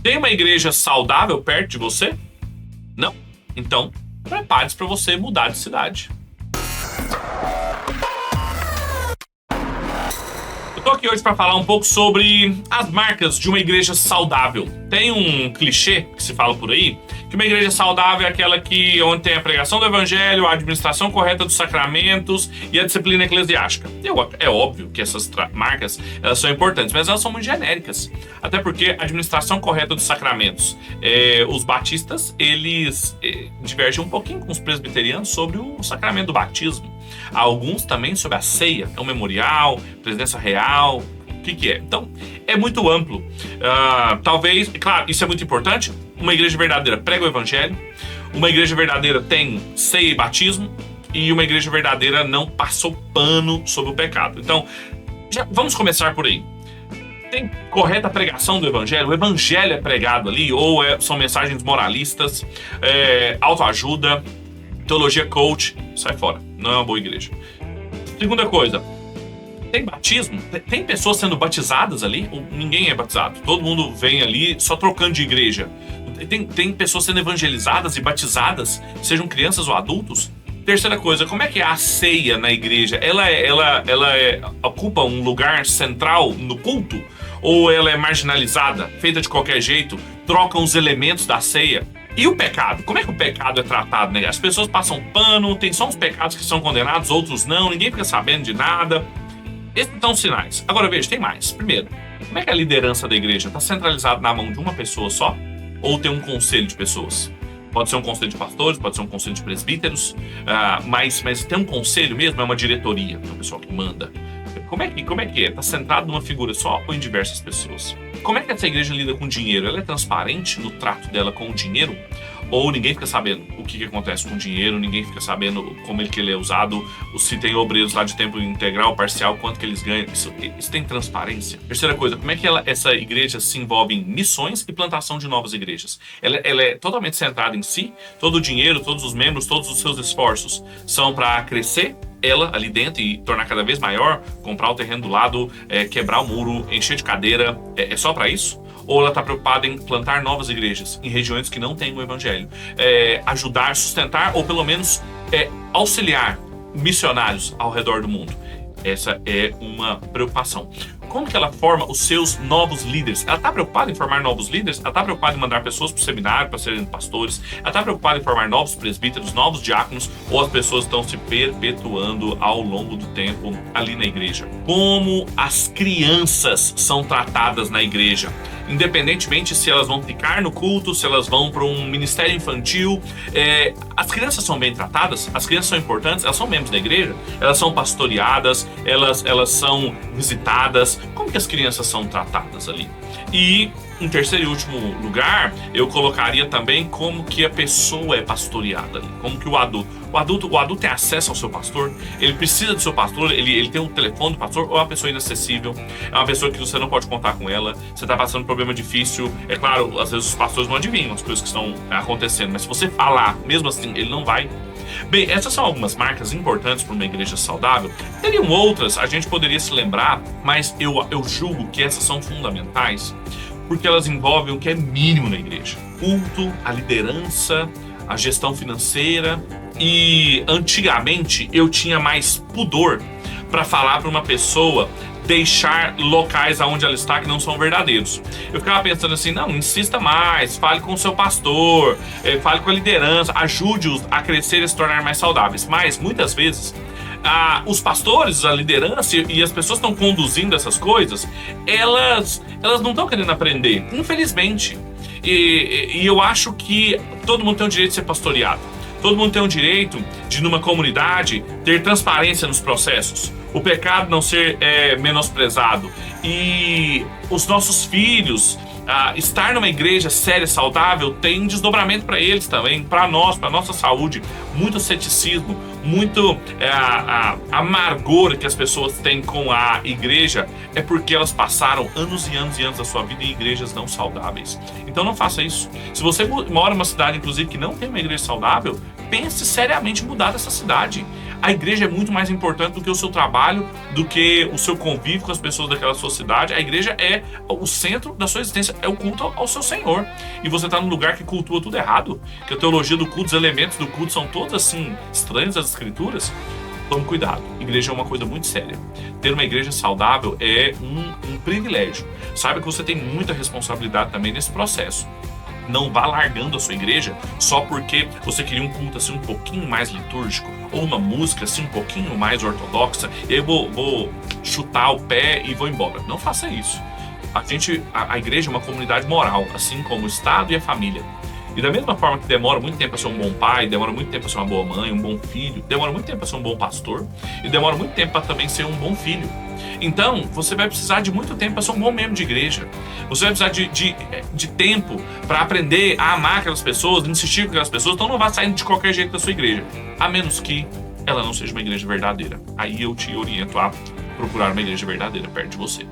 Tem uma igreja saudável perto de você? Não? Então, prepare-se para você mudar de cidade. Eu tô aqui hoje para falar um pouco sobre as marcas de uma igreja saudável. Tem um clichê que se fala por aí, que uma igreja saudável é aquela onde tem a pregação do evangelho, a administração correta dos sacramentos e a disciplina eclesiástica. É óbvio que essas marcas elas são importantes, mas elas são muito genéricas. Até porque a administração correta dos sacramentos. Os batistas, eles divergem um pouquinho com os presbiterianos sobre o sacramento do batismo. Há alguns também sobre a ceia, é um memorial, presidência real, o que é. Então, é muito amplo. Talvez, claro, isso é muito importante. Uma igreja verdadeira prega o evangelho. Uma igreja verdadeira tem ceia e batismo. E uma igreja verdadeira não passou pano sobre o pecado. Então, vamos começar por aí. Tem correta pregação do evangelho? O evangelho é pregado ali? Ou são mensagens moralistas, autoajuda, teologia coach? Sai fora, não é uma boa igreja. Segunda coisa, tem batismo? Tem pessoas sendo batizadas ali? Ou ninguém é batizado? Todo mundo vem ali só trocando de igreja. Tem pessoas sendo evangelizadas e batizadas, sejam crianças ou adultos? Terceira coisa, como é que é a ceia na igreja? Ela ocupa um lugar central no culto? Ou ela é marginalizada, feita de qualquer jeito, trocam os elementos da ceia? E o pecado? Como é que o pecado é tratado, né? As pessoas passam pano, tem só uns pecados que são condenados, outros não, ninguém fica sabendo de nada. Esses são os sinais. Agora veja, tem mais. Primeiro, como é que a liderança da igreja está centralizada na mão de uma pessoa só? Ou tem um conselho de pessoas? Pode ser um conselho de pastores, pode ser um conselho de presbíteros, mas tem um conselho mesmo, é uma diretoria, é o pessoal que manda. Como é que é? Está centrado numa figura só ou em diversas pessoas? Como é que essa igreja lida com dinheiro? Ela é transparente no trato dela com o dinheiro? Ou ninguém fica sabendo o que acontece com o dinheiro, ninguém fica sabendo como ele é usado, se tem obreiros lá de tempo integral, parcial, quanto que eles ganham? Isso tem transparência? Terceira coisa, como é que essa igreja se envolve em missões e plantação de novas igrejas? Ela é totalmente centrada em si? Todo o dinheiro, todos os membros, todos os seus esforços são para crescer ela ali dentro e tornar cada vez maior, comprar o terreno do lado, quebrar o muro, encher de cadeira? É só para isso? Ou ela está preocupada em plantar novas igrejas em regiões que não têm o evangelho? Ajudar, sustentar ou pelo menos auxiliar missionários ao redor do mundo? Essa é uma preocupação. Como que ela forma os seus novos líderes? Ela está preocupada em formar novos líderes? Ela está preocupada em mandar pessoas para o seminário para serem pastores? Ela está preocupada em formar novos presbíteros, novos diáconos? Ou as pessoas estão se perpetuando ao longo do tempo ali na igreja? Como as crianças são tratadas na igreja? Independentemente se elas vão ficar no culto, se elas vão para um ministério infantil, as crianças são bem tratadas, as crianças são importantes, elas são membros da igreja, elas são pastoreadas, elas são visitadas. Como que as crianças são tratadas ali? E em terceiro e último lugar, eu colocaria também como que a pessoa é pastoreada ali, como que o adulto tem acesso ao seu pastor, ele precisa do seu pastor, ele tem o telefone do pastor, ou é uma pessoa inacessível, é uma pessoa que você não pode contar com ela, você está passando um problema difícil. É claro, às vezes os pastores não adivinham as coisas que estão acontecendo, mas se você falar, mesmo assim, ele não vai. Bem, essas são algumas marcas importantes para uma igreja saudável. Teriam outras, a gente poderia se lembrar, mas eu julgo que essas são fundamentais, porque elas envolvem o que é mínimo na igreja: culto, a liderança, a gestão financeira. E antigamente eu tinha mais pudor para falar para uma pessoa deixar locais aonde ela está que não são verdadeiros. Eu ficava pensando assim, não, insista mais, fale com o seu pastor, fale com a liderança, ajude-os a crescer e se tornar mais saudáveis. Mas muitas vezes os pastores, a liderança e as pessoas que estão conduzindo essas coisas, elas não estão querendo aprender, infelizmente. E eu acho que todo mundo tem o direito de ser pastoreado. Todo mundo tem o direito de, numa comunidade, ter transparência nos processos, o pecado não ser menosprezado, e os nossos filhos estar numa igreja séria, saudável, tem desdobramento para eles também, para nós, para nossa saúde. Muito ceticismo, muito amargor que as pessoas têm com a igreja é porque elas passaram anos e anos e anos da sua vida em igrejas não saudáveis. Então não faça isso. Se você mora em uma cidade, inclusive, que não tem uma igreja saudável, pense seriamente em mudar dessa cidade. A igreja é muito mais importante do que o seu trabalho, do que o seu convívio com as pessoas daquela sociedade. A igreja é o centro da sua existência, é o culto ao seu Senhor. E você está num lugar que cultua tudo errado, que a teologia do culto, os elementos do culto são todos assim, estranhos às escrituras. Tome cuidado, igreja é uma coisa muito séria. Ter uma igreja saudável é um privilégio. Saiba que você tem muita responsabilidade também nesse processo. Não vá largando a sua igreja só porque você queria um culto assim um pouquinho mais litúrgico, ou uma música assim um pouquinho mais ortodoxa, e aí eu vou chutar o pé e vou embora. Não faça isso. A igreja é uma comunidade moral, assim como o Estado e a família. E da mesma forma que demora muito tempo a ser um bom pai, demora muito tempo a ser uma boa mãe, um bom filho, demora muito tempo a ser um bom pastor, e demora muito tempo para também ser um bom filho. Então, você vai precisar de muito tempo para ser um bom membro de igreja. Você vai precisar de tempo para aprender a amar aquelas pessoas, insistir com aquelas pessoas. Então não vá saindo de qualquer jeito da sua igreja, a menos que ela não seja uma igreja verdadeira. Aí eu te oriento a procurar uma igreja verdadeira perto de você.